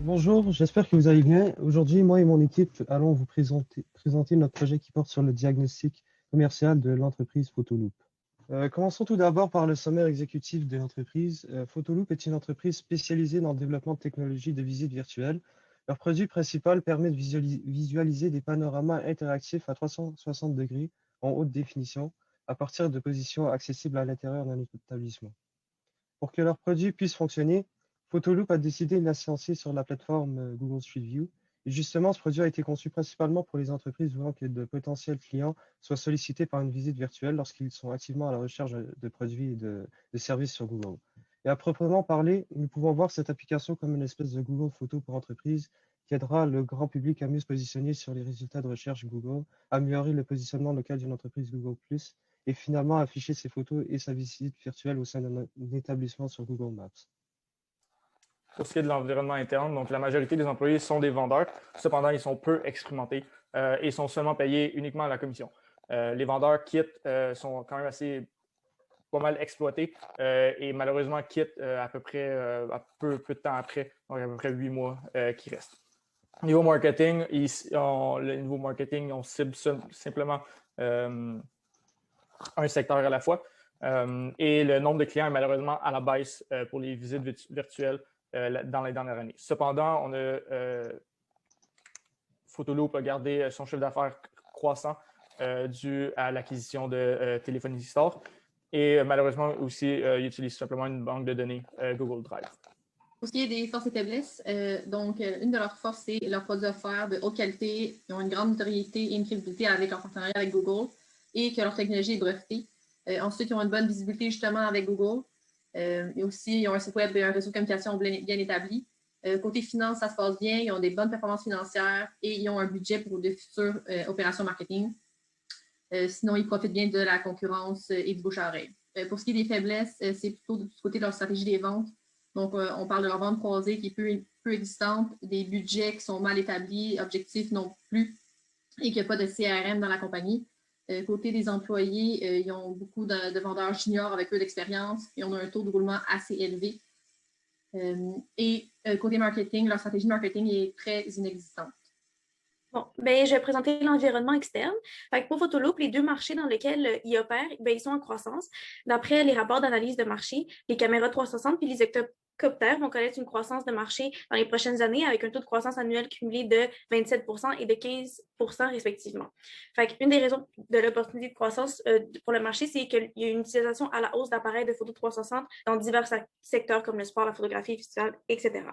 Bonjour, j'espère que vous allez bien. Aujourd'hui, moi et mon équipe allons vous présenter notre projet qui porte sur le diagnostic commercial de l'entreprise Photoloop. Commençons tout d'abord par le sommaire exécutif de l'entreprise. Photoloop est une entreprise spécialisée dans le développement de technologies de visite virtuelle. Leur produit principal permet de visualiser des panoramas interactifs à 360 degrés en haute définition à partir de positions accessibles à l'intérieur d'un établissement. Pour que leur produit puisse fonctionner, Photoloop a décidé de la lancer sur la plateforme Google Street View. Et justement, ce produit a été conçu principalement pour les entreprises voulant que de potentiels clients soient sollicités par une visite virtuelle lorsqu'ils sont activement à la recherche de produits et de services sur Google. Et à proprement parler, nous pouvons voir cette application comme une espèce de Google Photo pour entreprise qui aidera le grand public à mieux se positionner sur les résultats de recherche Google, améliorer le positionnement local d'une entreprise Google+, et finalement afficher ses photos et sa visite virtuelle au sein d'un établissement sur Google Maps. Pour ce qui est de l'environnement interne, donc la majorité des employés sont des vendeurs. Cependant, ils sont peu expérimentés et sont seulement payés uniquement à la commission. Les vendeurs quittent, sont quand même assez pas mal exploités et malheureusement quittent à peu près à peu de temps après, donc à peu près 8 mois qui restent. Niveau marketing, le niveau marketing, on cible simplement un secteur à la fois. Et le nombre de clients est malheureusement à la baisse pour les visites virtuelles dans les dernières années. Cependant, Photoloop a gardé son chiffre d'affaires croissant dû à l'acquisition de Téléphonie Store. Et malheureusement aussi, ils utilisent simplement une banque de données Google Drive. Pour ce qui est des forces et faiblesses, une de leurs forces, c'est leur produit offert de haute qualité. Ils ont une grande notoriété et une crédibilité avec leur partenariat avec Google et que leur technologie est brevetée. Ensuite, ils ont une bonne visibilité justement avec Google. Et aussi, ils ont un site web et un réseau de communication bien établi. Côté finance, ça se passe bien. Ils ont des bonnes performances financières et ils ont un budget pour de futures opérations marketing. Sinon, ils profitent bien de la concurrence et du bouche à oreille. Pour ce qui est des faiblesses, c'est plutôt du côté de leur stratégie des ventes. Donc, on parle de leur vente croisée qui est peu existante, des budgets qui sont mal établis, objectifs non plus, et qu'il n'y a pas de CRM dans la compagnie. Côté des employés, ils ont beaucoup de vendeurs juniors avec peu d'expérience et on a un taux de roulement assez élevé. Côté marketing, leur stratégie de marketing est très inexistante. Bon, je vais présenter l'environnement externe. Fait que pour Photoloop, les deux marchés dans lesquels ils opèrent, ils sont en croissance. D'après les rapports d'analyse de marché, les caméras 360 puis les octocoptères vont connaître une croissance de marché dans les prochaines années avec un taux de croissance annuel cumulé de 27 et de 15 respectivement. Fait qu'une des raisons de l'opportunité de croissance pour le marché, c'est qu'il y a une utilisation à la hausse d'appareils de photo 360 dans divers secteurs comme le sport, la photographie, festival, etc.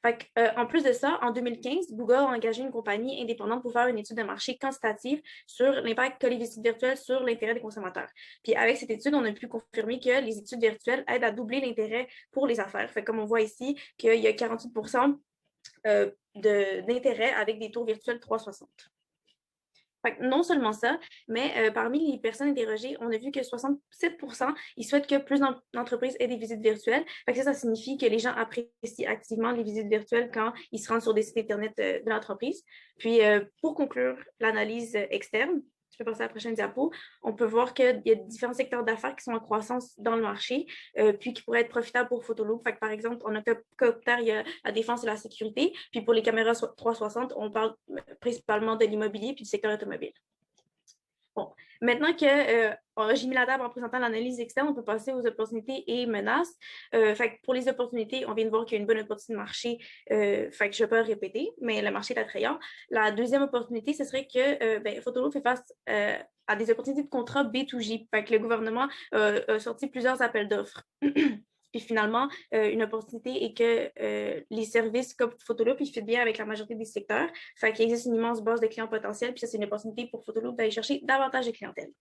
Fait en plus de ça, en 2015, Google a engagé une compagnie indépendante pour faire une étude de marché quantitative sur l'impact que les visites virtuelles sur l'intérêt des consommateurs. Puis avec cette étude, on a pu confirmer que les études virtuelles aident à doubler l'intérêt pour les affaires. Fait comme on voit ici qu'il y a 48 d'intérêt avec des tours virtuels 360. Fait que non seulement ça, mais parmi les personnes interrogées, on a vu que 67 ils souhaitent que plus d'entreprises aient des visites virtuelles. Fait que ça signifie que les gens apprécient activement les visites virtuelles quand ils se rendent sur des sites Internet de l'entreprise. Puis, pour conclure l'analyse externe, je peux passer à la prochaine diapo, on peut voir qu'il y a différents secteurs d'affaires qui sont en croissance dans le marché, puis qui pourraient être profitables pour Photoloop. Fait que, par exemple, en octocoptère, il y a la défense et la sécurité. Puis pour les caméras 360, on parle principalement de l'immobilier puis du secteur automobile. Bon, maintenant que j'ai mis la table en présentant l'analyse externe, on peut passer aux opportunités et menaces. Fait que pour les opportunités, on vient de voir qu'il y a une bonne opportunité de marché. Fait que je ne vais pas le répéter, mais le marché est attrayant. La deuxième opportunité, ce serait que Photoloop fait face à des opportunités de contrat B2G. Fait que le gouvernement a sorti plusieurs appels d'offres. Puis finalement, une opportunité est que les services comme Photoloop, ils fit bien avec la majorité des secteurs. Fait qu'il existe une immense base de clients potentiels. Puis ça, c'est une opportunité pour Photoloop d'aller chercher davantage de clientèle.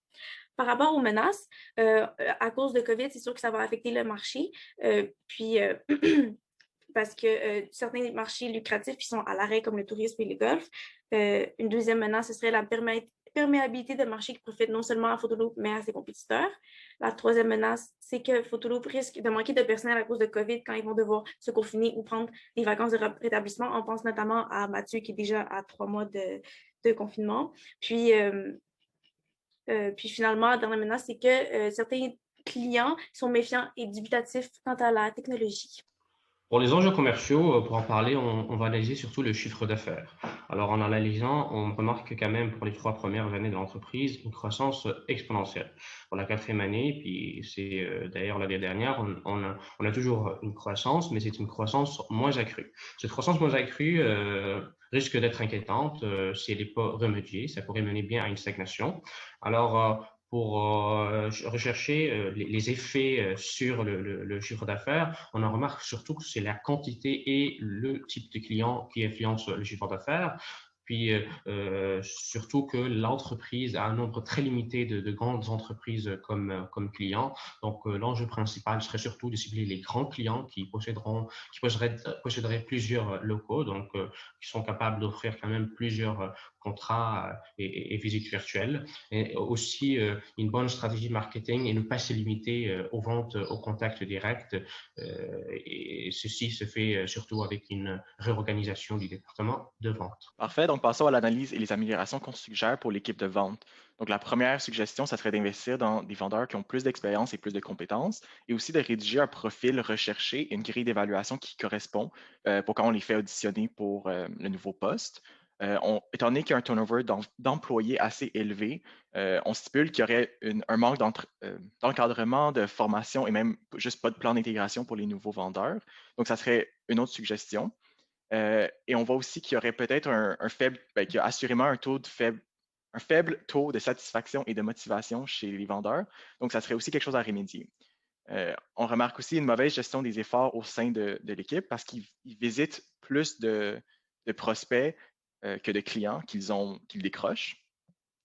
Par rapport aux menaces, à cause de COVID, c'est sûr que ça va affecter le marché. Parce que certains marchés lucratifs qui sont à l'arrêt, comme le tourisme et le golf. Une deuxième menace, ce serait la perméabilité de marché qui profite non seulement à Photoloop, mais à ses compétiteurs. La troisième menace, c'est que Photoloop risque de manquer de personnel à cause de COVID quand ils vont devoir se confiner ou prendre des vacances de rétablissement. On pense notamment à Mathieu qui est déjà à 3 mois de confinement. Puis finalement, la dernière menace, c'est que certains clients sont méfiants et dubitatifs quant à la technologie. Pour les enjeux commerciaux, pour en parler, on va analyser surtout le chiffre d'affaires. Alors, en analysant, on remarque quand même pour les 3 premières années de l'entreprise une croissance exponentielle. Pour la 4e année, puis c'est d'ailleurs l'année dernière, on a toujours une croissance, mais c'est une croissance moins accrue. Cette croissance moins accrue risque d'être inquiétante si elle n'est pas remédiée. Ça pourrait mener bien à une stagnation. Alors, pour rechercher les effets sur le chiffre d'affaires, on en remarque surtout que c'est la quantité et le type de client qui influence le chiffre d'affaires. Puis surtout que l'entreprise a un nombre très limité de grandes entreprises comme clients. Donc l'enjeu principal serait surtout de cibler les grands clients qui posséderaient plusieurs locaux, donc qui sont capables d'offrir quand même plusieurs contrats et visites virtuelles. Et aussi une bonne stratégie marketing et ne pas se limiter aux ventes au contact direct. Et ceci se fait surtout avec une réorganisation du département de vente. Parfait, donc passons à l'analyse et les améliorations qu'on suggère pour l'équipe de vente. Donc la première suggestion, ça serait d'investir dans des vendeurs qui ont plus d'expérience et plus de compétences et aussi de rédiger un profil recherché et une grille d'évaluation qui correspond pour quand on les fait auditionner pour le nouveau poste. Étant donné qu'il y a un turnover d'employés assez élevé, on stipule qu'il y aurait un manque d'encadrement, de formation et même juste pas de plan d'intégration pour les nouveaux vendeurs. Donc, ça serait une autre suggestion. Et on voit aussi qu'il y aurait peut-être qu'il y a assurément un faible taux de satisfaction et de motivation chez les vendeurs. Donc, ça serait aussi quelque chose à remédier. On remarque aussi une mauvaise gestion des efforts au sein de l'équipe parce qu'ils visitent plus de prospects que de clients qu'ils décrochent.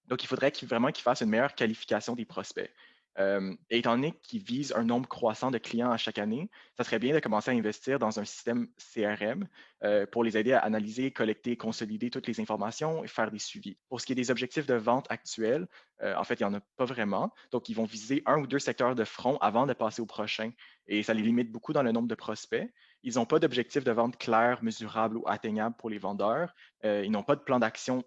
Donc, il faudrait vraiment qu'ils fassent une meilleure qualification des prospects. Et étant donné qu'ils visent un nombre croissant de clients à chaque année, ça serait bien de commencer à investir dans un système CRM pour les aider à analyser, collecter, consolider toutes les informations et faire des suivis. Pour ce qui est des objectifs de vente actuels, en fait, il n'y en a pas vraiment. Donc, ils vont viser 1 ou 2 secteurs de front avant de passer au prochain. Et ça les limite beaucoup dans le nombre de prospects. Ils n'ont pas d'objectif de vente clair, mesurable ou atteignable pour les vendeurs. Ils n'ont pas de plan d'action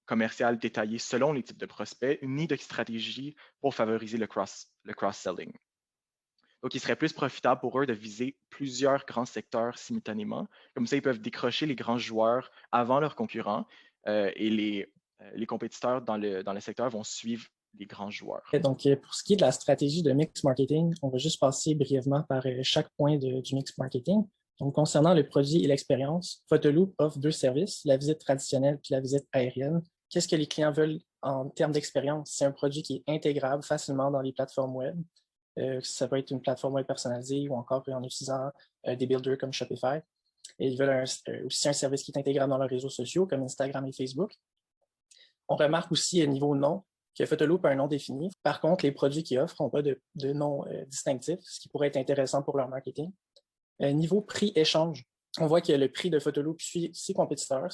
commercial détaillé selon les types de prospects, ni de stratégie pour favoriser le cross-selling. Donc, il serait plus profitable pour eux de viser plusieurs grands secteurs simultanément. Comme ça, ils peuvent décrocher les grands joueurs avant leurs concurrents et les compétiteurs dans le secteur vont suivre les grands joueurs. Donc, pour ce qui est de la stratégie de mix marketing, on va juste passer brièvement par chaque point du mix marketing. Donc, concernant le produit et l'expérience, Photoloop offre 2 services, la visite traditionnelle puis la visite aérienne. Qu'est-ce que les clients veulent en termes d'expérience? C'est un produit qui est intégrable facilement dans les plateformes web. Ça peut être une plateforme web personnalisée ou encore en utilisant des builders comme Shopify. Et ils veulent aussi un service qui est intégrable dans leurs réseaux sociaux comme Instagram et Facebook. On remarque aussi au niveau nom que Photoloop a un nom défini. Par contre, les produits qu'ils offrent n'ont pas de nom distinctif, ce qui pourrait être intéressant pour leur marketing. Niveau prix-échange, on voit que le prix de Photoloop suit ses compétiteurs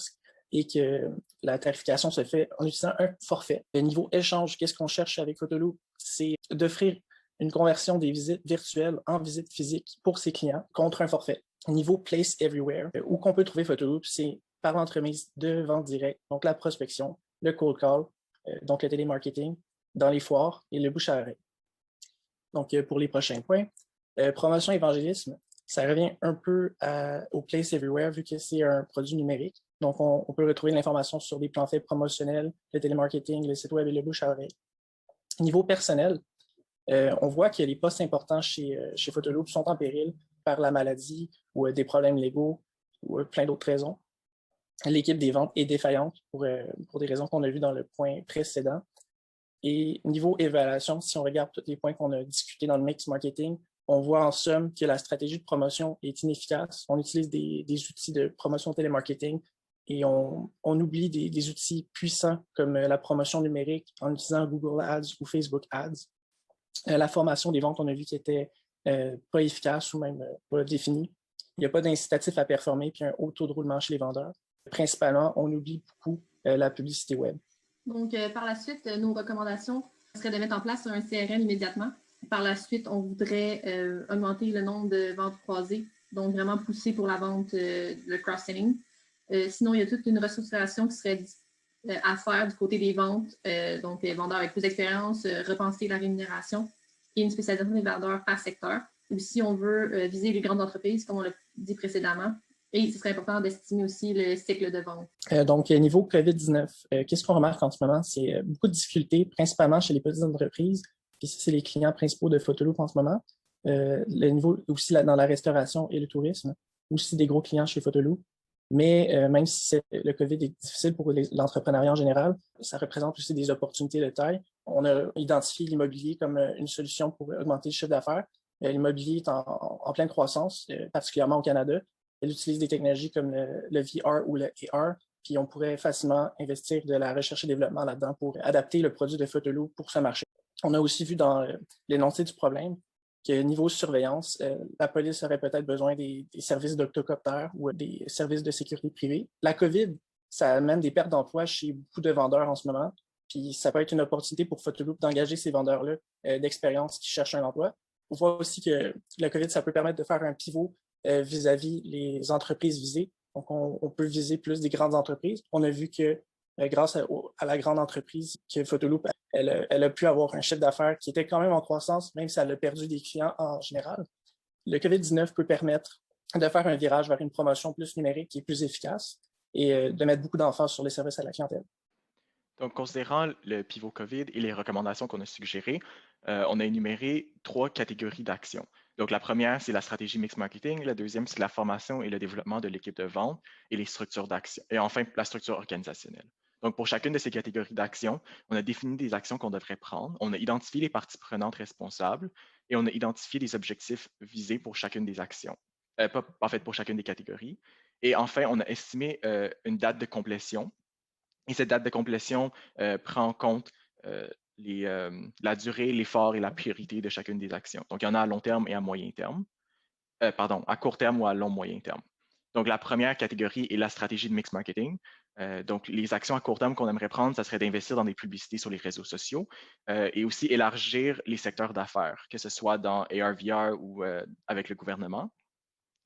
et que la tarification se fait en utilisant un forfait. Le niveau échange, qu'est-ce qu'on cherche avec Photoloop? C'est d'offrir une conversion des visites virtuelles en visites physiques pour ses clients contre un forfait. Niveau Place Everywhere, où qu'on peut trouver Photoloop, c'est par l'entremise de vente directe, donc la prospection, le cold call, donc le télémarketing, dans les foires et le bouche à oreille. Donc, pour les prochains points, promotion évangélisme, ça revient un peu au Place Everywhere vu que c'est un produit numérique. Donc, on peut retrouver de l'information sur des plans faits promotionnels, le télémarketing, le site web et le bouche à oreille. Niveau personnel, on voit que les postes importants chez Photoloop sont en péril par la maladie ou des problèmes légaux ou plein d'autres raisons. L'équipe des ventes est défaillante pour des raisons qu'on a vues dans le point précédent. Et niveau évaluation, si on regarde tous les points qu'on a discutés dans le mix marketing, on voit en somme que la stratégie de promotion est inefficace. On utilise des outils de promotion télémarketing et on oublie des outils puissants comme la promotion numérique en utilisant Google Ads ou Facebook Ads. La formation des ventes, on a vu qu'elle était pas efficace ou même pas définie. Il n'y a pas d'incitatif à performer puis un haut taux de roulement chez les vendeurs. Principalement, on oublie beaucoup la publicité web. Donc, par la suite, nos recommandations seraient de mettre en place un CRM immédiatement. Par la suite, on voudrait augmenter le nombre de ventes croisées, donc vraiment pousser pour la vente, le cross-selling. Sinon, il y a toute une restructuration qui serait à faire du côté des ventes, donc les vendeurs avec plus d'expérience, repenser la rémunération et une spécialisation des vendeurs par secteur. ou si on veut viser les grandes entreprises, comme on l'a dit précédemment. Et ce serait important d'estimer aussi le cycle de vente. Donc, niveau COVID-19, qu'est-ce qu'on remarque en ce moment? C'est beaucoup de difficultés, principalement chez les petites entreprises. Puis ça, c'est les clients principaux de Photoloop en ce moment. Le niveau aussi dans la restauration et le tourisme, aussi des gros clients chez Photoloop. Mais même si le COVID est difficile pour l'entrepreneuriat en général, ça représente aussi des opportunités de taille. On a identifié l'immobilier comme une solution pour augmenter le chiffre d'affaires. L'immobilier est en pleine croissance, particulièrement au Canada. Elle utilise des technologies comme le VR ou le AR, puis on pourrait facilement investir de la recherche et développement là-dedans pour adapter le produit de Photoloop pour ce marché. On a aussi vu dans l'énoncé du problème que niveau surveillance, la police aurait peut-être besoin des services d'octocoptères ou des services de sécurité privée. La COVID, ça amène des pertes d'emplois chez beaucoup de vendeurs en ce moment, puis ça peut être une opportunité pour Photoloop d'engager ces vendeurs-là d'expérience qui cherchent un emploi. On voit aussi que la COVID, ça peut permettre de faire un pivot vis-à-vis les entreprises visées. Donc, on peut viser plus des grandes entreprises. On a vu que grâce à la grande entreprise que Photoloop, elle a pu avoir un chiffre d'affaires qui était quand même en croissance, même si elle a perdu des clients en général. Le COVID-19 peut permettre de faire un virage vers une promotion plus numérique qui est plus efficace et de mettre beaucoup d'emphase sur les services à la clientèle. Donc, considérant le pivot COVID et les recommandations qu'on a suggérées, on a énuméré 3 catégories d'actions. Donc, la première, c'est la stratégie mix marketing. La deuxième, c'est la formation et le développement de l'équipe de vente et les structures d'action. Et enfin, la structure organisationnelle. Donc, pour chacune de ces catégories d'actions, on a défini des actions qu'on devrait prendre. On a identifié les parties prenantes responsables et on a identifié des objectifs visés pour chacune des actions. Pour chacune des catégories. Et enfin, on a estimé une date de complétion. Et cette date de complétion prend en compte la durée, l'effort et la priorité de chacune des actions. Donc, il y en a à long terme et à moyen terme. À court terme ou à long moyen terme. Donc, la première catégorie est la stratégie de mix marketing. Donc, les actions à court terme qu'on aimerait prendre, ça serait d'investir dans des publicités sur les réseaux sociaux et aussi élargir les secteurs d'affaires, que ce soit dans AR/VR ou avec le gouvernement.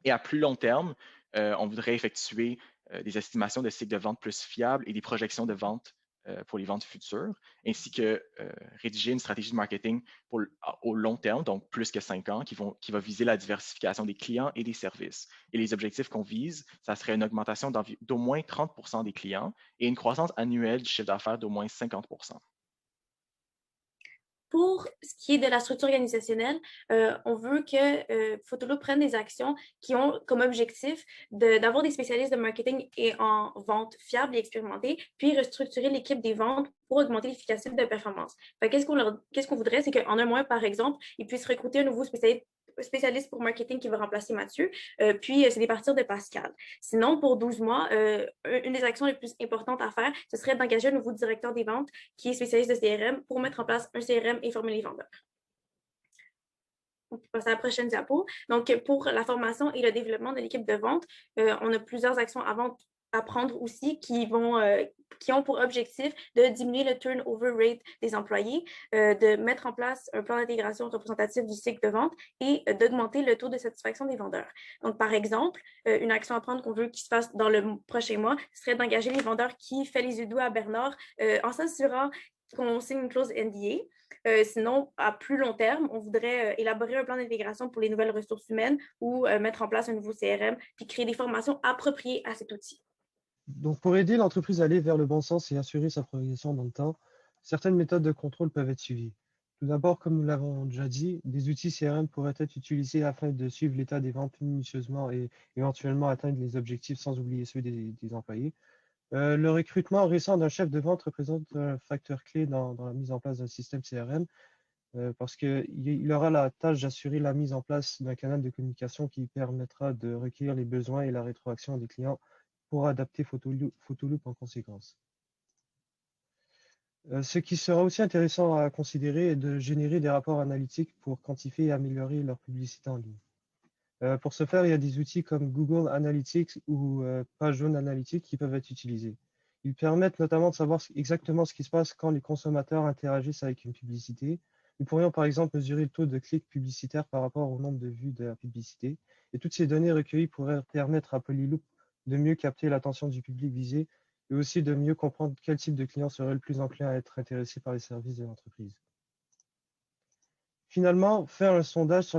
Et à plus long terme, on voudrait effectuer des estimations de cycles de vente plus fiables et des projections de vente pour les ventes futures, ainsi que rédiger une stratégie de marketing au long terme, donc plus que 5 ans, qui va viser la diversification des clients et des services. Et les objectifs qu'on vise, ça serait une augmentation d'au moins 30% des clients et une croissance annuelle du chiffre d'affaires d'au moins 50%. Pour ce qui est de la structure organisationnelle, on veut que Photoloop prenne des actions qui ont comme objectif d'avoir des spécialistes de marketing et en vente fiables et expérimentés, puis restructurer l'équipe des ventes pour augmenter l'efficacité de performance. Qu'est-ce qu'on voudrait, c'est qu'en un mois, par exemple, ils puissent recruter un nouveau spécialiste pour marketing qui va remplacer Mathieu, puis c'est des partir de Pascal. Sinon, pour 12 mois, une des actions les plus importantes à faire, ce serait d'engager un nouveau directeur des ventes qui est spécialiste de CRM pour mettre en place un CRM et former les vendeurs. On peut passer à la prochaine diapo. Donc, pour la formation et le développement de l'équipe de vente, on a plusieurs actions à prendre aussi qui ont pour objectif de diminuer le turnover rate des employés, de mettre en place un plan d'intégration représentatif du cycle de vente et d'augmenter le taux de satisfaction des vendeurs. Donc, par exemple, une action à prendre qu'on veut qu'il se fasse dans le prochain mois serait d'engager les vendeurs qui fait les yeux doux à Bernard en s'assurant qu'on signe une clause NDA. Sinon, à plus long terme, on voudrait élaborer un plan d'intégration pour les nouvelles ressources humaines ou mettre en place un nouveau CRM puis créer des formations appropriées à cet outil. Donc, pour aider l'entreprise à aller vers le bon sens et assurer sa progression dans le temps, certaines méthodes de contrôle peuvent être suivies. Tout d'abord, comme nous l'avons déjà dit, des outils CRM pourraient être utilisés afin de suivre l'état des ventes minutieusement et éventuellement atteindre les objectifs sans oublier ceux des employés. Le recrutement récent d'un chef de vente représente un facteur clé dans la mise en place d'un système CRM parce qu'il aura la tâche d'assurer la mise en place d'un canal de communication qui permettra de recueillir les besoins et la rétroaction des clients pour adapter Photoloop en conséquence. Ce qui sera aussi intéressant à considérer est de générer des rapports analytiques pour quantifier et améliorer leur publicité en ligne. Pour ce faire, il y a des outils comme Google Analytics ou Page Jaune Analytics qui peuvent être utilisés. Ils permettent notamment de savoir exactement ce qui se passe quand les consommateurs interagissent avec une publicité. Nous pourrions par exemple mesurer le taux de clics publicitaires par rapport au nombre de vues de la publicité. Et toutes ces données recueillies pourraient permettre à Photoloop de mieux capter l'attention du public visé et aussi de mieux comprendre quel type de client serait le plus enclin à être intéressé par les services de l'entreprise. Finalement, faire un sondage sur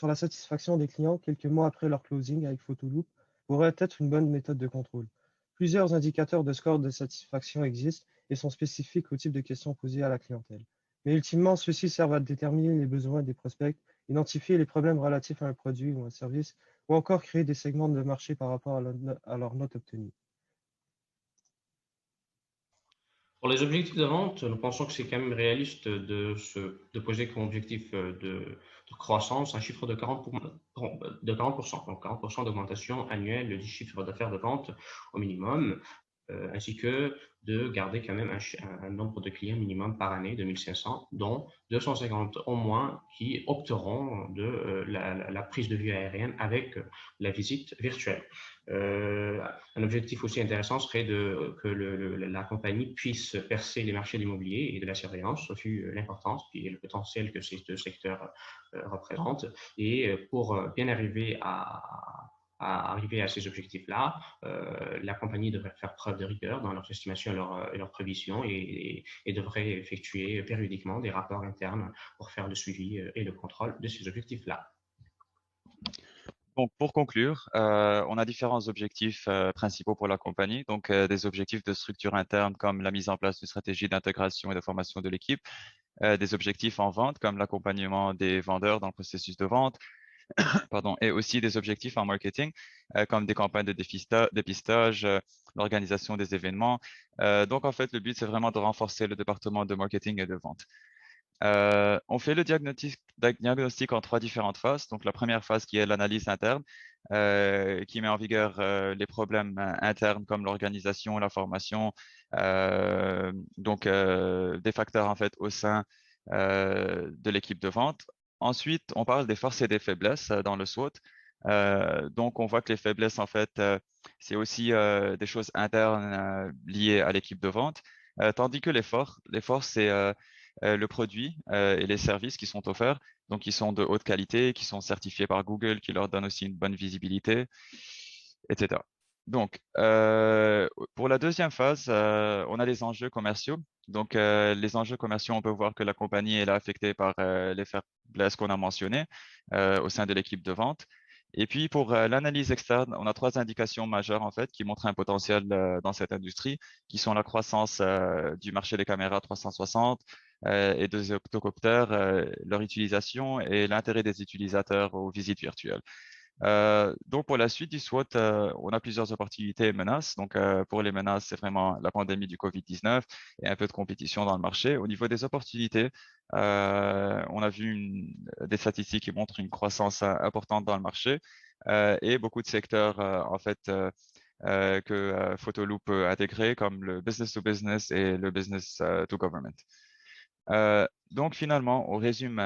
la satisfaction des clients quelques mois après leur closing avec Photoloop pourrait être une bonne méthode de contrôle. Plusieurs indicateurs de score de satisfaction existent et sont spécifiques au type de questions posées à la clientèle. Mais ultimement, ceux-ci servent à déterminer les besoins des prospects, identifier les problèmes relatifs à un produit ou un service, ou encore créer des segments de marché par rapport à leur note obtenue. Pour les objectifs de vente, nous pensons que c'est quand même réaliste de poser comme objectif de croissance un chiffre de 40%, donc 40% d'augmentation annuelle du chiffre d'affaires de vente au minimum, ainsi que de garder quand même un nombre de clients minimum par année de 1500, dont 250 au moins qui opteront de la prise de vue aérienne avec la visite virtuelle. Un objectif aussi intéressant serait que la compagnie puisse percer les marchés de l'immobilier et de la surveillance, vu l'importance et le potentiel que ces deux secteurs représentent. Et pour bien arriver à ces objectifs-là, la compagnie devrait faire preuve de rigueur dans leurs estimations et leurs prévisions et devrait effectuer périodiquement des rapports internes pour faire le suivi et le contrôle de ces objectifs-là. Donc, pour conclure, on a différents objectifs principaux pour la compagnie. Donc, des objectifs de structure interne comme la mise en place d'une stratégie d'intégration et de formation de l'équipe, des objectifs en vente comme l'accompagnement des vendeurs dans le processus de vente, pardon, et aussi des objectifs en marketing comme des campagnes de dépistage, l'organisation des événements. Donc, en fait, le but, c'est vraiment de renforcer le département de marketing et de vente. On fait le diagnostic en 3 différentes phases. Donc, la première phase qui est l'analyse interne, qui met en vigueur les problèmes internes comme l'organisation, la formation, donc des facteurs en fait au sein de l'équipe de vente. Ensuite, on parle des forces et des faiblesses dans le SWOT. Donc, on voit que les faiblesses, en fait, c'est aussi des choses internes liées à l'équipe de vente, tandis que les forces, c'est le produit et les services qui sont offerts, donc qui sont de haute qualité, qui sont certifiés par Google, qui leur donnent aussi une bonne visibilité, etc. Donc, pour la deuxième phase, on a les enjeux commerciaux. Donc, les enjeux commerciaux, on peut voir que la compagnie est affectée par les faiblesses qu'on a mentionnées au sein de l'équipe de vente. Et puis, pour l'analyse externe, on a 3 indications majeures, en fait, qui montrent un potentiel dans cette industrie, qui sont la croissance du marché des caméras 360 et des octocoptères, leur utilisation et l'intérêt des utilisateurs aux visites virtuelles. Donc, pour la suite du SWOT, on a plusieurs opportunités et menaces. Donc, pour les menaces, c'est vraiment la pandémie du COVID-19 et un peu de compétition dans le marché. Au niveau des opportunités, on a vu des statistiques qui montrent une croissance importante dans le marché et beaucoup de secteurs, en fait, que Photoloop peut intégrer, comme le business to business et le business to government. Donc, finalement, on résume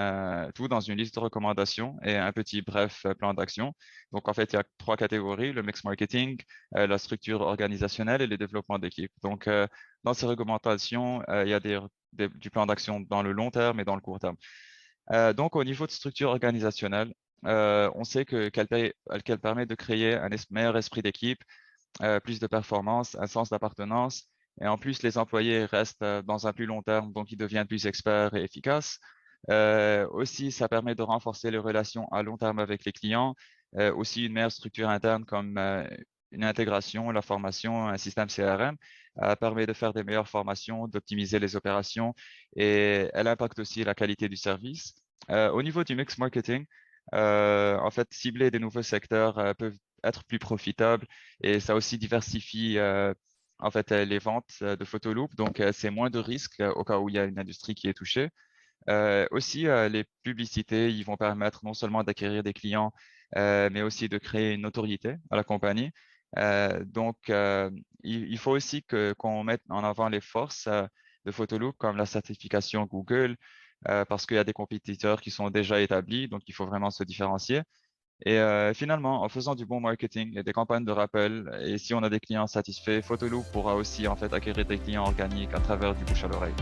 tout dans une liste de recommandations et un petit bref plan d'action. Donc, en fait, il y a 3 catégories, le mix marketing, la structure organisationnelle et le développement d'équipe. Donc, dans ces recommandations, il y a du plan d'action dans le long terme et dans le court terme. Donc, au niveau de structure organisationnelle, on sait qu'elle permet de créer un meilleur esprit d'équipe, plus de performance, un sens d'appartenance. Et en plus, les employés restent dans un plus long terme, donc ils deviennent plus experts et efficaces. Aussi, ça permet de renforcer les relations à long terme avec les clients. Aussi, une meilleure structure interne comme une intégration, la formation, un système CRM permet de faire des meilleures formations, d'optimiser les opérations et elle impacte aussi la qualité du service. Au niveau du mix marketing, en fait, cibler des nouveaux secteurs peut être plus profitable et ça aussi diversifie en fait les ventes de Photoloop. Donc, c'est moins de risques au cas où il y a une industrie qui est touchée. Aussi, les publicités, ils vont permettre non seulement d'acquérir des clients, mais aussi de créer une notoriété à la compagnie. Donc, il faut aussi qu'on mette en avant les forces de Photoloop, comme la certification Google, parce qu'il y a des compétiteurs qui sont déjà établis, donc il faut vraiment se différencier. Et finalement, en faisant du bon marketing et des campagnes de rappel, et si on a des clients satisfaits, Photoloop pourra aussi en fait acquérir des clients organiques à travers du bouche à l'oreille.